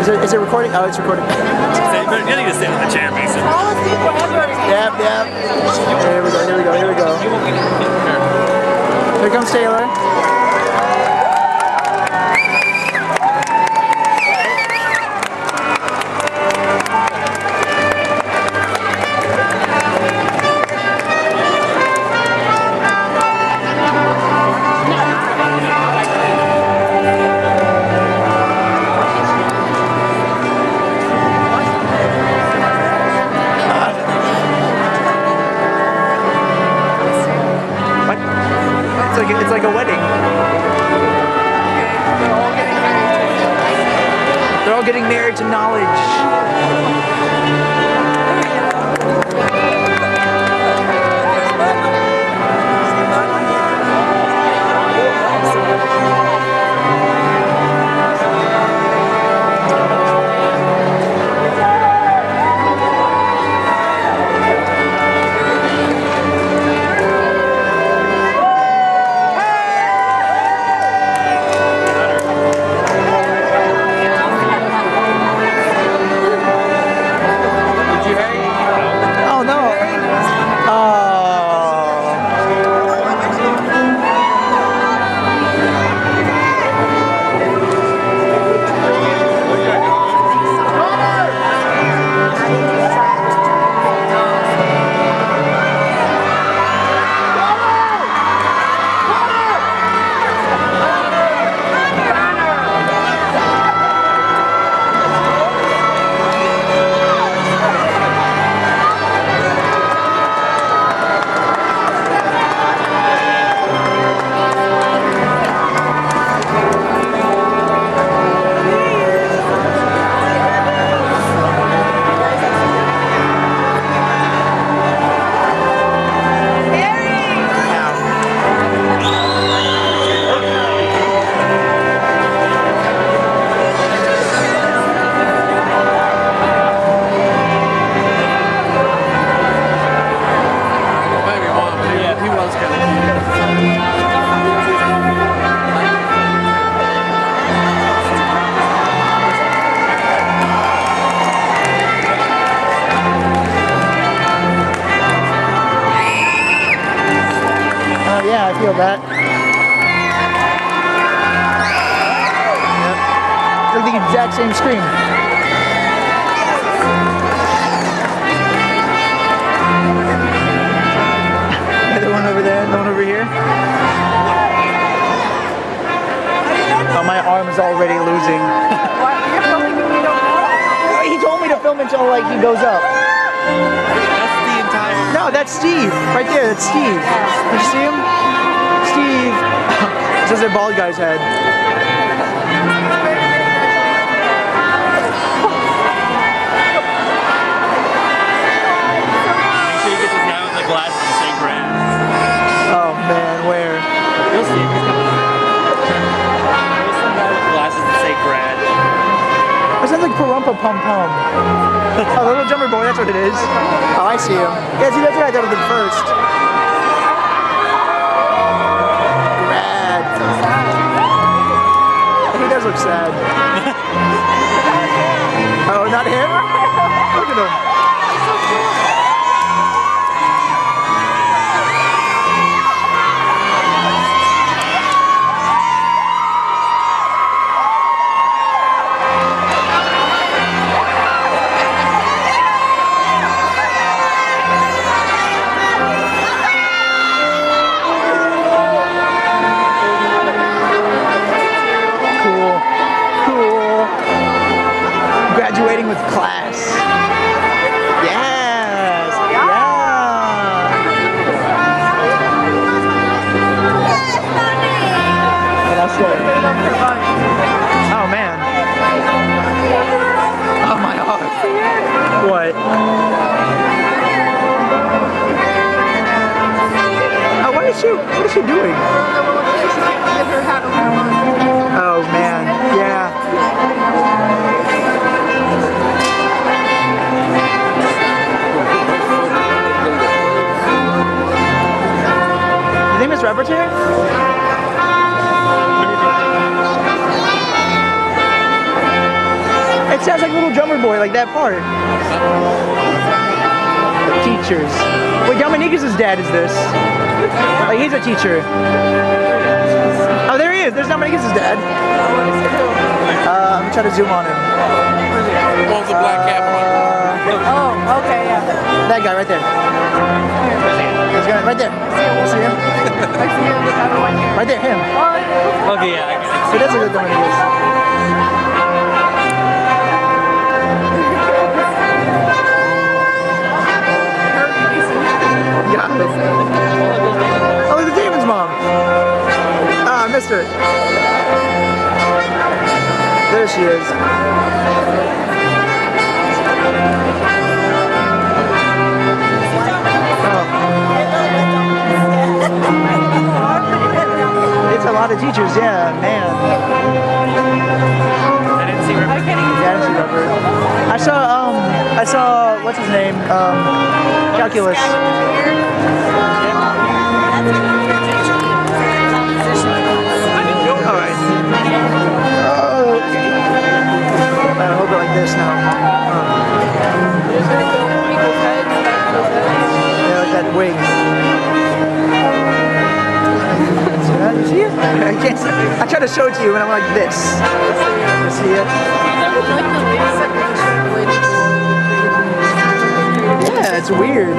Is it recording? Oh, it's recording. You need to sit in the chair, Mason. Yep. Here we go. Here comes Taylor. It's like a wedding. They're all getting married to knowledge. Yeah, I feel that. Yep. It's like the exact same scream. The one over there, the one over here. Oh, my arm is already losing. He told me to film until like he goes up. No, that's Steve. Right there, that's Steve. Did you see him? Steve. This is a bald guy's head. Make sure you get this guy with the glasses to say brand. Oh man, where? You'll see him. There's some guy with glasses that say grad. That sounds like Parumpa Pum Pum. Oh, the little drummer boy, that's what it is. Oh, I see him. Yeah, see, that's what I thought of him first. Rad. He does look sad. Oh, not him? Look at him. Graduating with class. Yes! Yeah! What else there? Oh man. Oh my god. What? Oh, what is she doing? Oh man, yeah. Your name is Robert here? It sounds like Little Drummer Boy, like that part. The teachers. Wait, Dominiquez' dad is this. Like, he's a teacher. Oh, there he is. There's Dominiquez' dad. I'm trying to zoom on him. What was the black cap on? Oh, okay, yeah. That guy right there. This guy right there. You see him? I see him with everyone here. Right there, him. Okay, yeah. So that's a good Dominiquez. Oh, look at Damon's mom. Ah, I missed her. There she is. It's a lot of teachers, yeah, man. I didn't see Ripper. Yeah, I didn't see Ripper. I saw, what's his name? Calculus. Alright. Oh. I hold it like this now. Yeah, like that wig. You see it? I can't see it. I try to show it to you and I'm like this. You see it? Yeah, it's weird.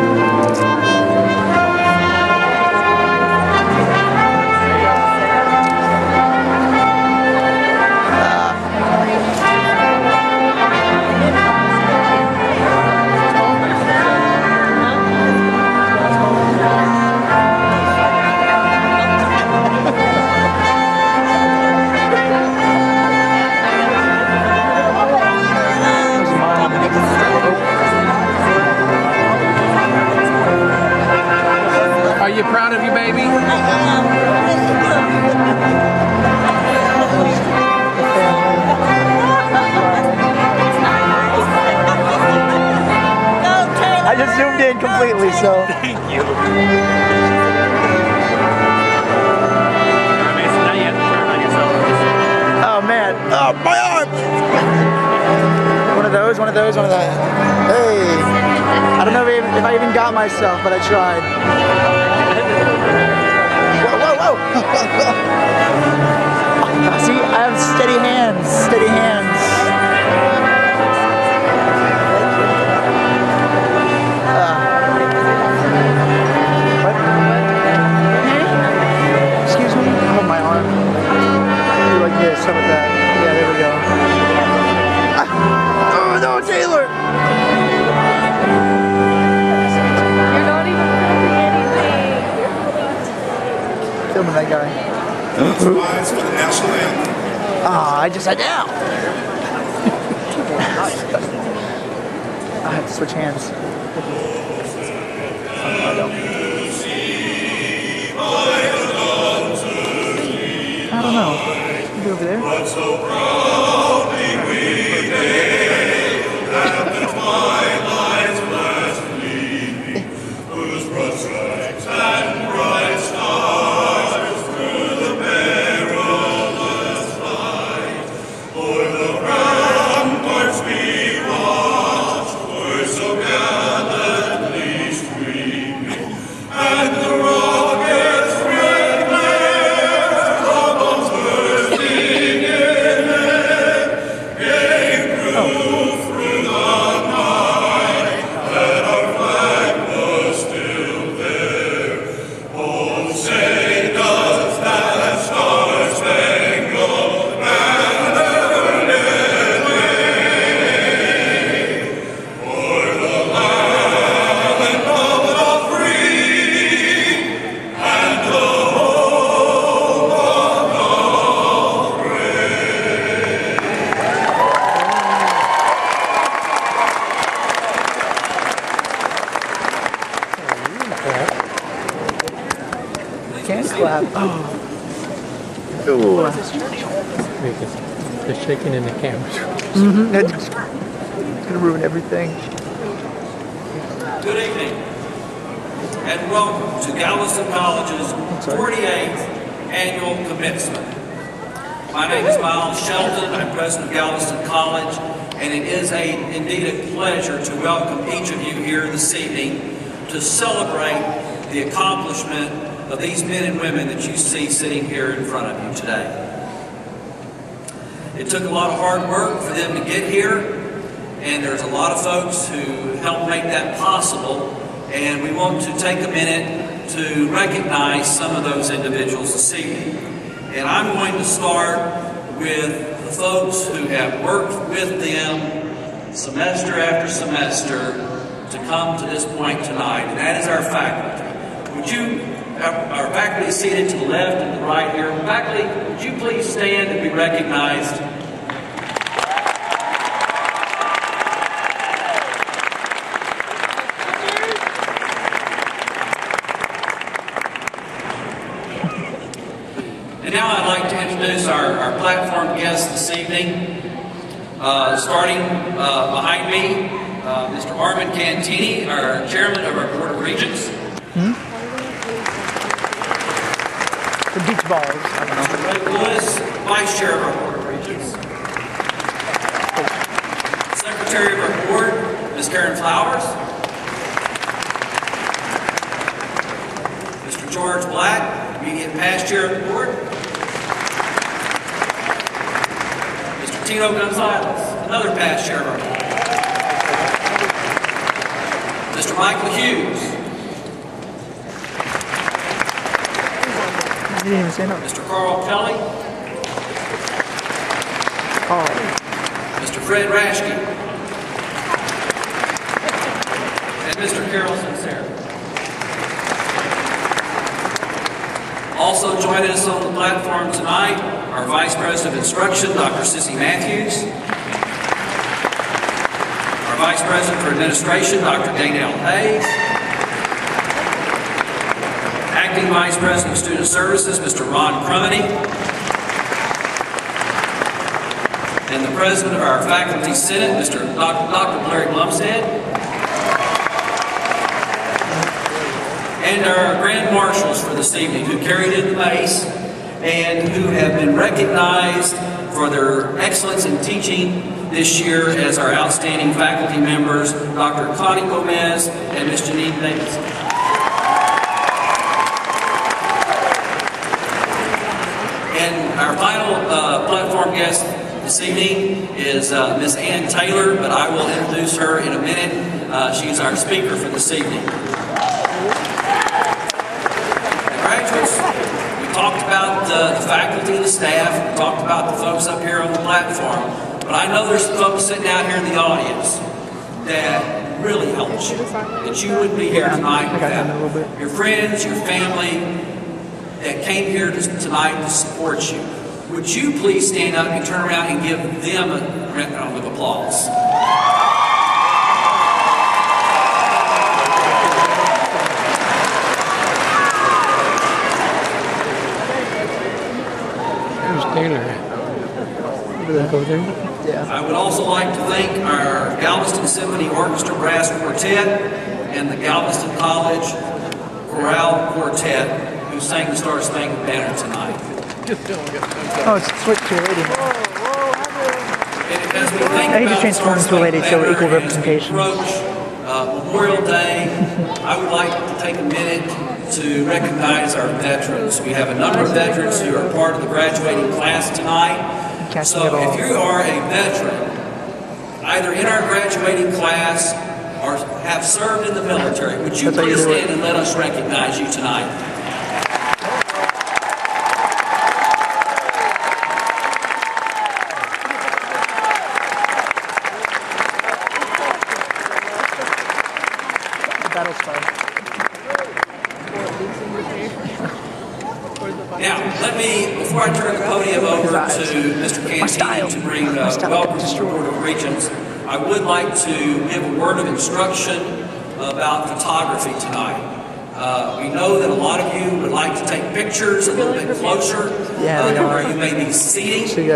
Are you proud of your baby? I just zoomed in completely, so. Thank you. Mason, now you have to turn on yourself. Oh man. Oh, my arm! One of those, one of those, one of that. Hey. I don't know if I even got myself, but I tried. Whoa, whoa, whoa! See, I have steady hands, steady hands. What? Excuse me? Hold my arm. Do like this, how about that? Yeah, there we go. Oh no, Taylor! You're not even filming anything. Filming that guy. Rise for the national anthem. Ah, I just sat down. I have to switch hands. I don't know. Maybe over there. So proudly we hail at the twilight's last gleaming, whose broad stripes and bright stars through the perilous fight, o'er the ramparts we watched, were so gallantly streaming, and the rockets' red glare, bombs bursting in it, gave proof through the night that our flag was still there. Oh, say does that star-spangled banner yet wave o'er the land of the free and the hope of the brave? Can't clap. Oh. Ooh. They're shaking in the camera. Mm-hmm. It's gonna ruin everything. Good evening, and welcome to Galveston College's 48th annual commencement. My name is Miles Shelton. I'm president of Galveston College, and it is indeed a pleasure to welcome each of you here this evening to celebrate the accomplishment of these men and women that you see sitting here in front of you today. It took a lot of hard work for them to get here, and there's a lot of folks who helped make that possible, and we want to take a minute to recognize some of those individuals this evening. And I'm going to start with the folks who have worked with them semester after semester to come to this point tonight, and that is our faculty. Would you, our faculty seated to the left and the right here, faculty, would you please stand and be recognized? And now I'd like to introduce our platform guests this evening. Starting behind me, Mr. Armin Cantini, our chairman of our Board of Regents. The beach balls. I don't know. Mr. Blake Lewis, vice chair of our Board of Regents. Secretary of our board, Ms. Karen Flowers. Mr. George Black, immediate past chair of the board. Mr. Tino Gonzalez, another past chair of our board. Mr. Michael Hughes. You didn't even say no. Mr. Carl Kelly. Mr. Fred Rashke. And Mr. Carol Sincere. Also joining us on the platform tonight, our Vice President of Instruction, Dr. Sissy Matthews. Our Vice President for Administration, Dr. Danelle Hayes. Acting Vice President of Student Services, Mr. Ron Crumity. And the President of our Faculty Senate, Dr. Larry Blumstead. And our Grand Marshals for this evening who carried in the mace and who have been recognized for their excellence in teaching this year as our outstanding faculty members, Dr. Connie Gomez and Ms. Janine Davidson. And our final platform guest this evening is Ms. Ann Taylor, but I will introduce her in a minute. She's our speaker for this evening. Graduates, we talked about the faculty and the staff, we talked about the folks up here on the platform, but I know there's some folks sitting out here in the audience that really helped you, that you wouldn't be here tonight without your friends, your family that came here tonight to support you. Would you please stand up and turn around and give them a round of applause? I would also like to thank our Galveston Symphony Orchestra Brass Quartet and the Galveston College Chorale Quartet who sang the Star Spangled Banner tonight. Oh, it's switched to a lady. And as we think I need to about transform into a lady so equal representation. Memorial Day, I would like to take a minute to recognize our veterans. We have a number of veterans who are part of the graduating class tonight. So if you are a veteran, either in our graduating class or have served in the military, would you please stand and let us recognize you tonight? Now, let me, before I turn the podium over to Mr. Cantini to bring welcome to the Board of Regents, I would like to give a word of instruction about photography tonight. We know that a lot of you would like to take pictures a little bit closer than where you may be seating. We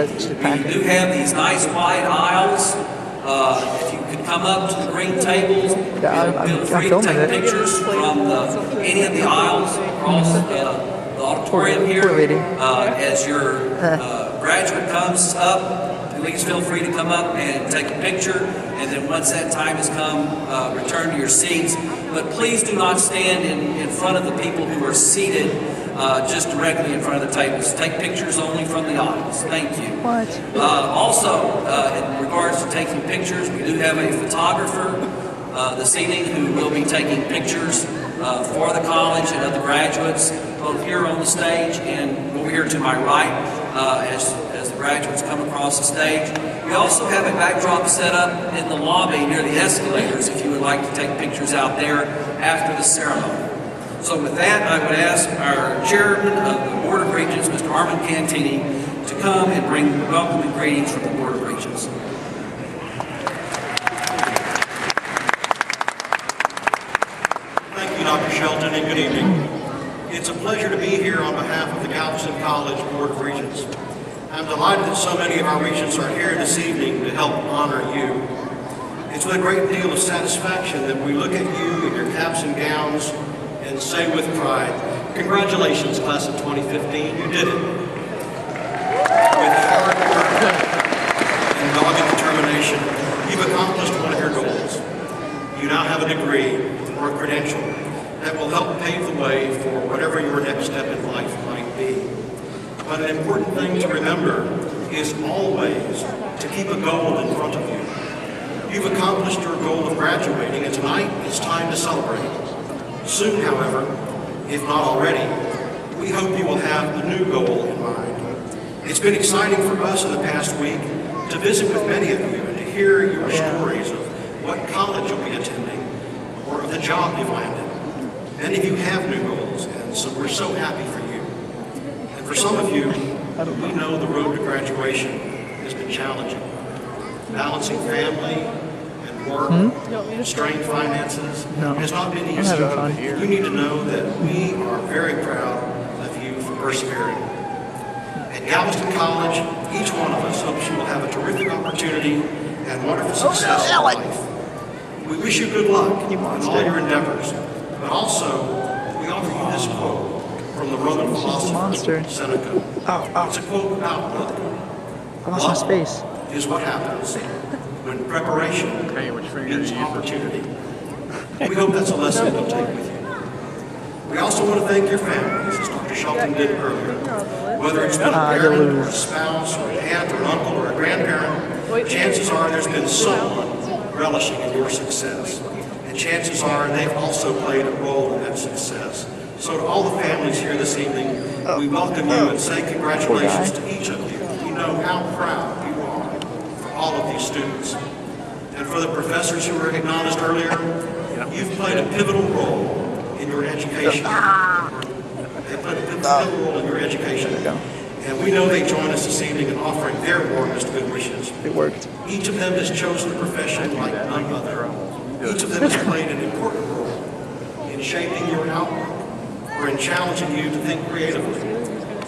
do have these nice wide aisles. If you could come up to the green tables, feel free to take pictures from any of the aisles across the auditorium here. As your graduate comes up, please feel free to come up and take a picture, and then once that time has come, return to your seats. But please do not stand in front of the people who are seated just directly in front of the tables. Take pictures only from the audience. Thank you. What? Also, in regards to taking pictures, we do have a photographer this evening who will be taking pictures for the college and other graduates, both here on the stage and over here to my right as the graduates come across the stage. We also have a backdrop set up in the lobby near the escalators if you would like to take pictures out there after the ceremony. So with that, I would ask our chairman of the Board of Regents, Mr. Armand Cantini, to come and bring welcome and greetings from the Board of Regents. Thank you, Dr. Shelton, and good evening. It's a pleasure to be here on behalf of the Galveston College Board of Regents. I'm delighted that so many of our regents are here this evening to help honor you. It's with a great deal of satisfaction that we look at you in your caps and gowns and say with pride, congratulations, class of 2015, you did it. With hard work and dogged determination, you've accomplished one of your goals. You now have a degree or a credential that will help pave the way for whatever your next step in life might be. But an important thing to remember is always to keep a goal in front of you. You've accomplished your goal of graduating, and tonight it's time to celebrate. Soon, however, if not already, we hope you will have a new goal in mind. It's been exciting for us in the past week to visit with many of you and to hear your stories of what college you'll be attending or of the job you've landed. Many of you have new goals, and so we're so happy for you. And for some of you, we know the road to graduation has been challenging. Balancing family and work, strained finances has not been easy. You need to know that we are very proud of you for persevering. At Galveston College, each one of us hopes you will have a terrific opportunity and wonderful success in life. We wish you good luck in all your endeavors, but also we offer you this quote from the Roman philosopher Seneca. It's a quote about luck. I lost my space. Is what happens when preparation meets opportunity. We hope that's a lesson you'll take with you. We also want to thank your families, as Dr. Shelton did earlier. Whether it's been a parent, or a spouse, or an aunt, or an uncle, or a grandparent, chances are there's been someone relishing in your success. And chances are they've also played a role in that success. So to all the families here this evening, we welcome you and say congratulations to each of you. We know how proud you are for all of these students. And for the professors who were acknowledged earlier, you've played a pivotal role in your education. They played a pivotal role in your education. And we know they join us this evening in offering their warmest good wishes. It worked. Each of them has chosen a profession like none other. Each of them has played an important role in shaping your outlook, or in challenging you to think creatively,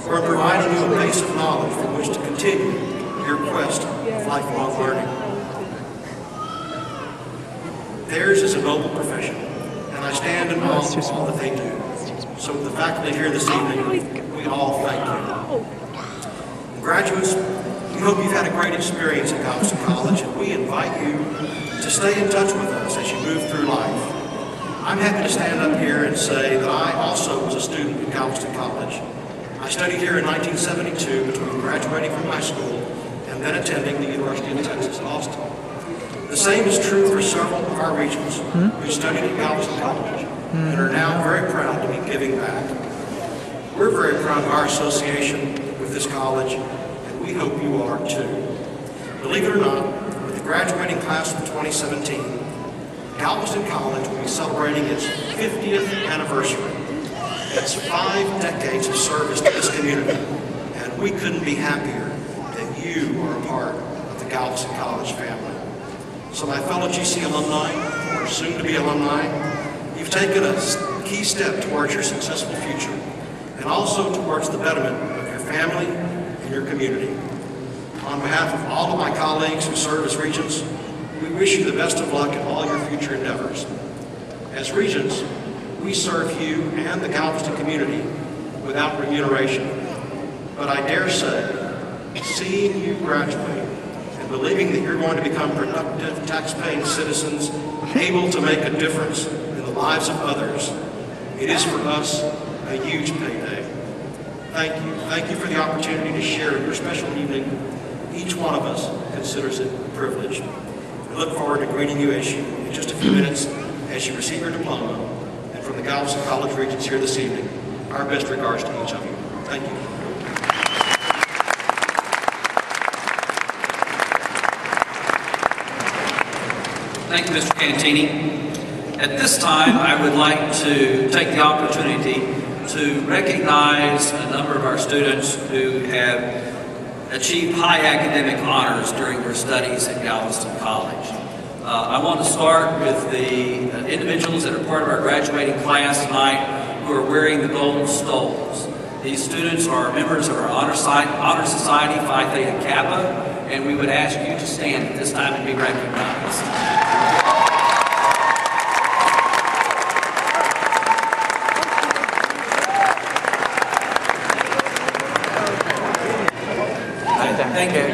or in providing you a base of knowledge from which to continue your quest of lifelong learning. Theirs is a noble profession, and I stand in awe of all that they do. So with the faculty here this evening, we all thank you. Graduates, we hope you've had a great experience at Galveston College, and we invite you to stay in touch with us as you move through life. I'm happy to stand up here and say that I also was a student at Galveston College. I studied here in 1972 between graduating from high school and then attending the University of Texas at Austin. The same is true for several of our regents who studied at Galveston College and are now very proud to be giving back. We're very proud of our association with this college, and we hope you are too. Believe it or not, with the graduating class of 2017, Galveston College will be celebrating its 50th anniversary. It's 5 decades of service to this community, and we couldn't be happier that you are a part of the Galveston College family. So my fellow GC alumni, or soon-to-be alumni, you've taken a key step towards your successful future, and also towards the betterment of your family and your community. On behalf of all of my colleagues who serve as regents, we wish you the best of luck in all your future endeavors. As regents, we serve you and the Galveston community without remuneration. But I dare say, seeing you graduate and believing that you're going to become productive, tax-paying citizens able to make a difference in the lives of others. It is for us a huge payday. Thank you. Thank you for the opportunity to share your special evening. Each one of us considers it a privilege. We look forward to greeting you in just a few minutes as you receive your diploma. And from the Galveston College Regents here this evening, our best regards to each of you. Thank you. Thank you, Mr. Cantini. At this time, I would like to take the opportunity to recognize a number of our students who have achieved high academic honors during their studies at Galveston College. I want to start with the individuals that are part of our graduating class tonight who are wearing the Golden Stoles. These students are members of our Honor Society, Phi Theta Kappa, and we would ask you to stand at this time and be recognized. Thank you.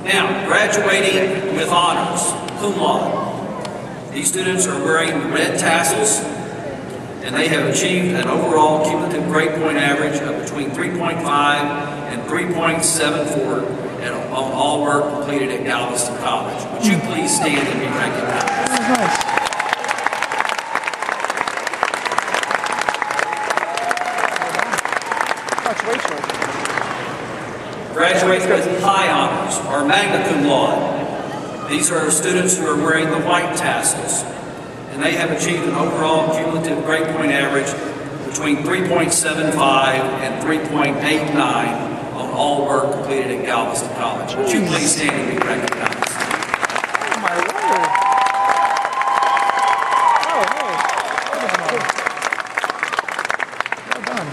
Now, graduating with honors, cum laude. These students are wearing the red tassels, and they have achieved an overall cumulative grade point average of between 3.5 and 3.74 on all work completed at Galveston College. Would you please stand and be recognized? Graduating with high honors, or magna cum laude. These are students who are wearing the white tassels, and they have achieved an overall cumulative grade point average between 3.75 and 3.89 on all work completed at Galveston College. Would you please stand and be recognized? Oh my word. Oh, hey. Well done.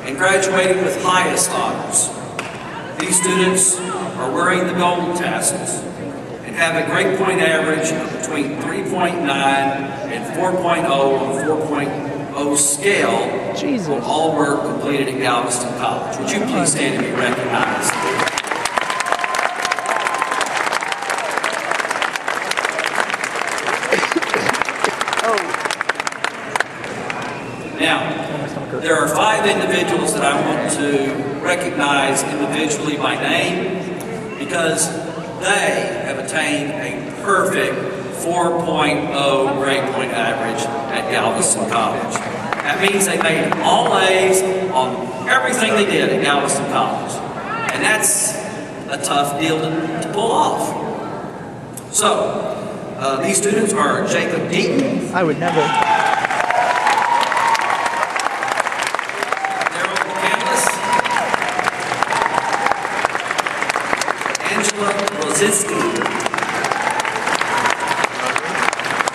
And graduating with highest honors. These students are wearing the golden tassels and have a grade point average of between 3.9 and 4.0 on the 4.0 scale on all work completed at Galveston College. Would you please stand and be recognized? Now, there are 5 individuals that I want to recognize individually by name because they have attained a perfect 4.0 grade point average at Galveston College. That means they made all A's on everything they did at Galveston College. And that's a tough deal to pull off. So, these students are Jacob Deaton. I would never.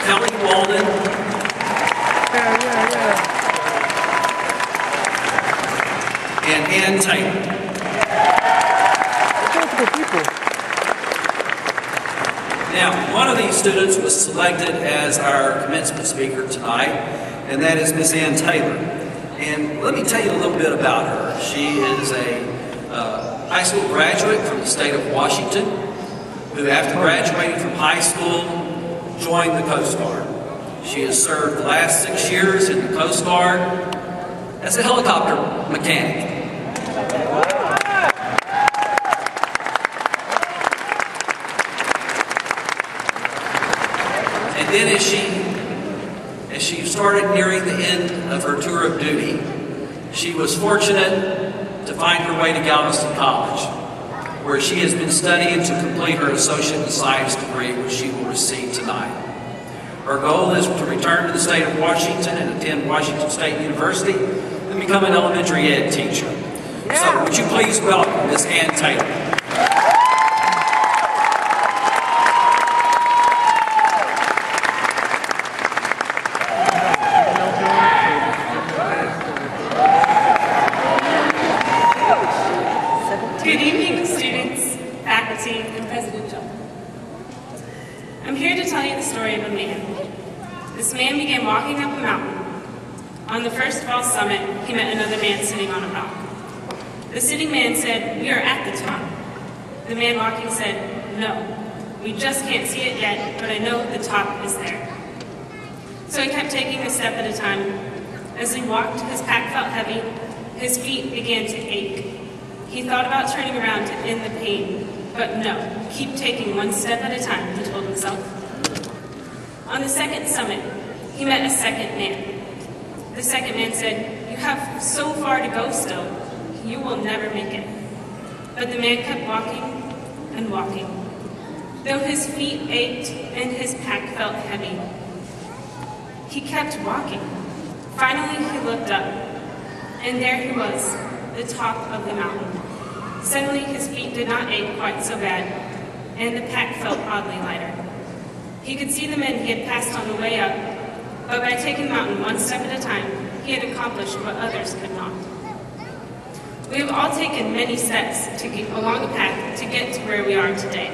Kelly Walden, and Ann Taylor. Now, one of these students was selected as our commencement speaker tonight, and that is Miss Ann Taylor. And let me tell you a little bit about her. She is a high school graduate from the state of Washington, who after graduating from high school, joined the Coast Guard. She has served the last 6 years in the Coast Guard as a helicopter mechanic. And then as she started nearing the end of her tour of duty, she was fortunate to find her way to Galveston College, where she has been studying to complete her Associate in Science degree, which she will receive tonight. Her goal is to return to the state of Washington and attend Washington State University and become an elementary ed teacher. So would you please welcome Miss Ann Taylor. Good evening, students, faculty, and President Joe. I'm here to tell you the story of a man. This man began walking up a mountain. On the first fall summit, he met another man sitting on a rock. The sitting man said, "We are at the top." The man walking said, "No, we just can't see it yet, but I know the top is there." So he kept taking a step at a time. As he walked, his pack felt heavy. His feet began to ache. He thought about turning around to end the pain, but no, keep taking one step at a time, he told himself. On the second summit, he met a second man. The second man said, "You have so far to go still. You will never make it." But the man kept walking and walking. Though his feet ached and his pack felt heavy, he kept walking. Finally, he looked up, and there he was, the top of the mountain. Suddenly, his feet did not ache quite so bad, and the pack felt oddly lighter. He could see the men he had passed on the way up, but by taking the mountain one step at a time, he had accomplished what others could not. We have all taken many steps along a path to get to where we are today.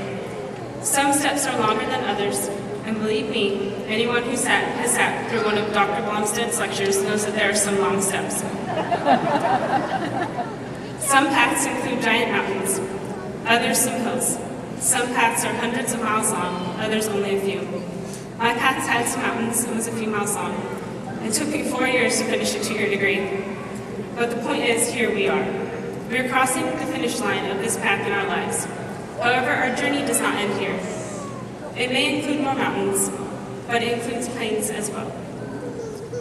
Some steps are longer than others, and believe me, anyone who has sat through one of Dr. Blomstead's lectures knows that there are some long steps. Some paths include giant mountains, others some hills. Some paths are hundreds of miles long, others only a few. My path had some mountains and was a few miles long. It took me 4 years to finish a 2-year degree. But the point is, here we are. We are crossing the finish line of this path in our lives. However, our journey does not end here. It may include more mountains, but it includes plains as well.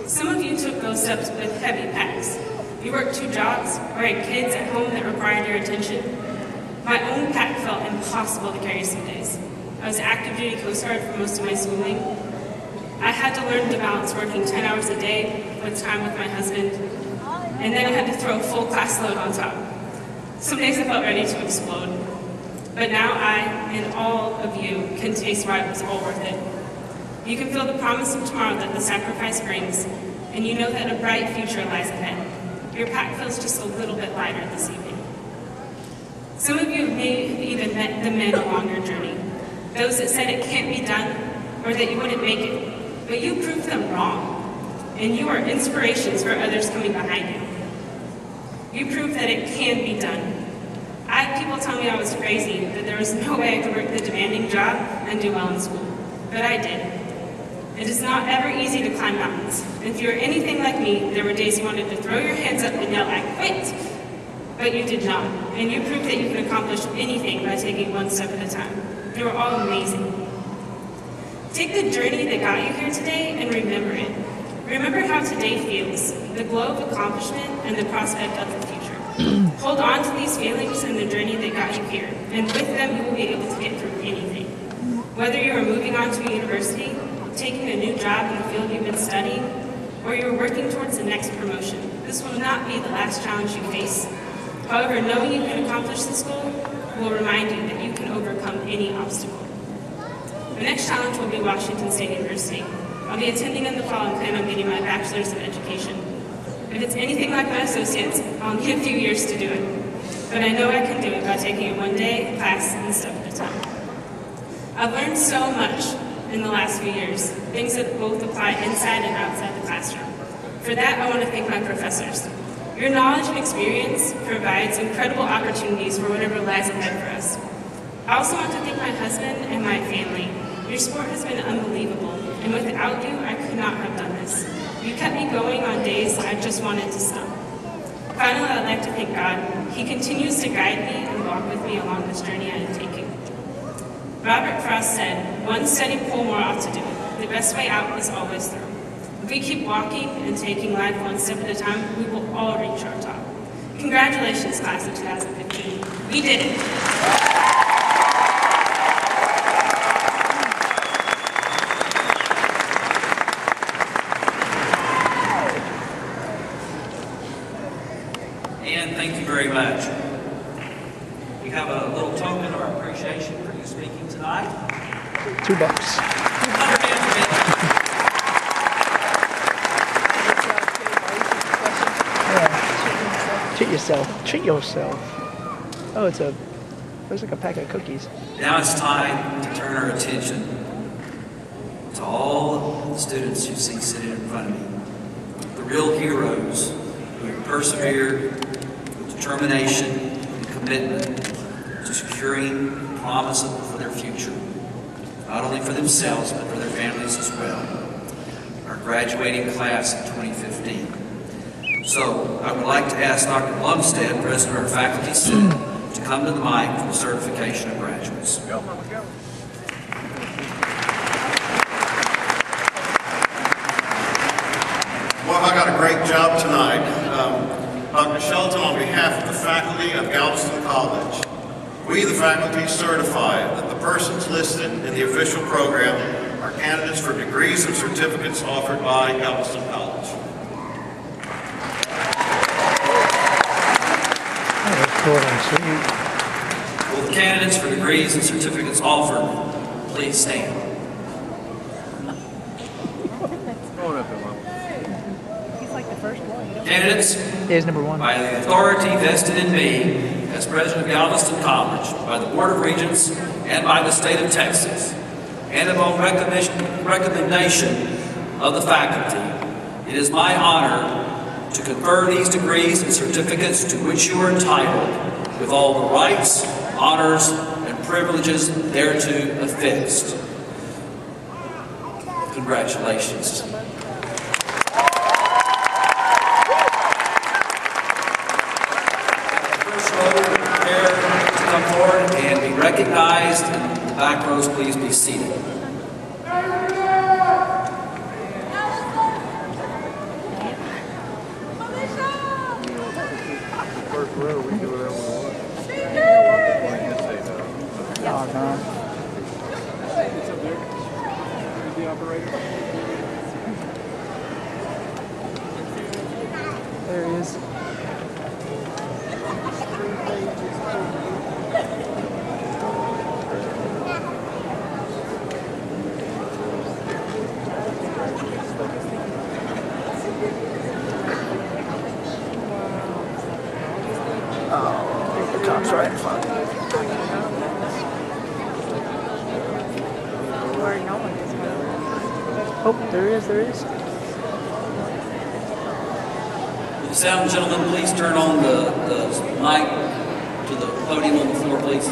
Some of you took those steps with heavy packs. You worked 2 jobs, or had kids at home that required your attention. My own pack felt impossible to carry some days. I was active duty Coast Guard for most of my schooling. I had to learn to balance working 10 hours a day with time with my husband, and then I had to throw a full class load on top. Some days I felt ready to explode. But now I and all of you can taste why it was all worth it. You can feel the promise of tomorrow that the sacrifice brings, and you know that a bright future lies ahead. Your pack feels just a little bit lighter this evening. Some of you may have even met the men along your journey, those that said it can't be done or that you wouldn't make it, but you proved them wrong, and you are inspirations for others coming behind you. You proved that it can be done. I had people tell me I was crazy, that there was no way I could work the demanding job and do well in school, but I did. It is not ever easy to climb mountains. If you're anything like me, there were days you wanted to throw your hands up and yell, "I quit!" But you did not, and you proved that you can accomplish anything by taking one step at a time. You are all amazing. Take the journey that got you here today and remember it. Remember how today feels, the glow of accomplishment and the prospect of the future. Hold on to these feelings and the journey that got you here, and with them you will be able to get through anything. Whether you are moving on to a university, taking a new job in the field you've been studying, or you are working towards the next promotion, this will not be the last challenge you face. However, knowing you can accomplish this goal will remind you that you can overcome any obstacle. The next challenge will be Washington State University. I'll be attending in the fall and plan on getting my bachelor's in education. If it's anything like my associates, I'll need a few years to do it. But I know I can do it by taking it one day, a class, and a step at a time. I've learned so much in the last few years, things that both apply inside and outside the classroom. For that, I want to thank my professors. Your knowledge and experience provides incredible opportunities for whatever lies ahead for us. I also want to thank my husband and my family. Your support has been unbelievable, and without you, I could not have done this. You kept me going on days I just wanted to stop. Finally, I'd like to thank God. He continues to guide me and walk with me along this journey I am taking. Robert Frost said, "One steady pull more ought to do it. The best way out is always through." If we keep walking and taking life one step at a time, we will all reach our top. Congratulations, class of 2015. We did it. And thank you very much. We have a little token of our appreciation for you speaking tonight. $2. Treat yourself. Treat yourself. Oh, looks like a pack of cookies. Now it's time to turn our attention to all the students you see sitting in front of me. The real heroes who have persevered with determination and commitment to securing promise for their future, not only for themselves, but for their families as well. Our graduating class in 2015. So I would like to ask Dr. Blumstead, President of our Faculty Senate, to come to the mic for the certification of graduates. Go, Mama, go. Well, I got a great job tonight. Dr. Shelton, on behalf of the faculty of Galveston College, we, the faculty, certify that the persons listed in the official program are candidates for degrees and certificates offered by Galveston College. Will the candidates for degrees and certificates offered please stand? Candidates, Is number one. by the authority vested in me as President of Galveston College, by the Board of Regents, and by the state of Texas, and upon recommendation of the faculty, it is my honor to confer these degrees and certificates to which you are entitled with all the rights, honors, and privileges thereto affixed. Congratulations. Prepare to come forward and be recognized. In the back rows, please be seated. First row, we do whatever we want. Oh, no. It's up there. Who's the operator? There he is. The cop's right in front. Oh, there he is, there he is. Will the sound gentlemen please turn on the mic to the podium on the floor, please?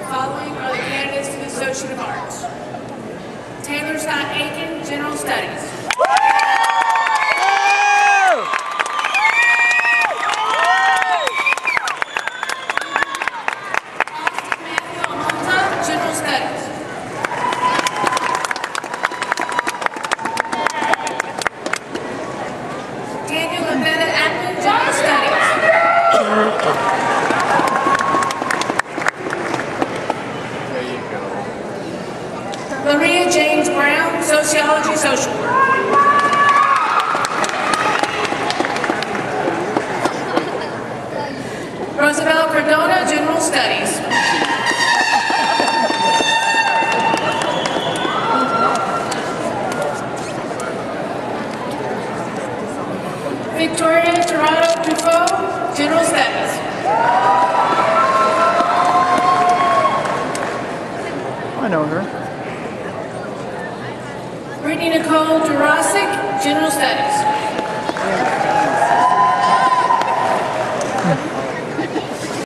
Following are the candidates for the Associate of Arts. Taylor Scott Aiken, General Studies. General Studies. Daniel Lavetta Apple, General Studies. There you go. Maria James Brown, Sociology, Social Work. Rosabella Cardona, General Studies. Victoria Tirado Dufault, General Studies. I know her. Brittany Nicole Jurasic, General Studies.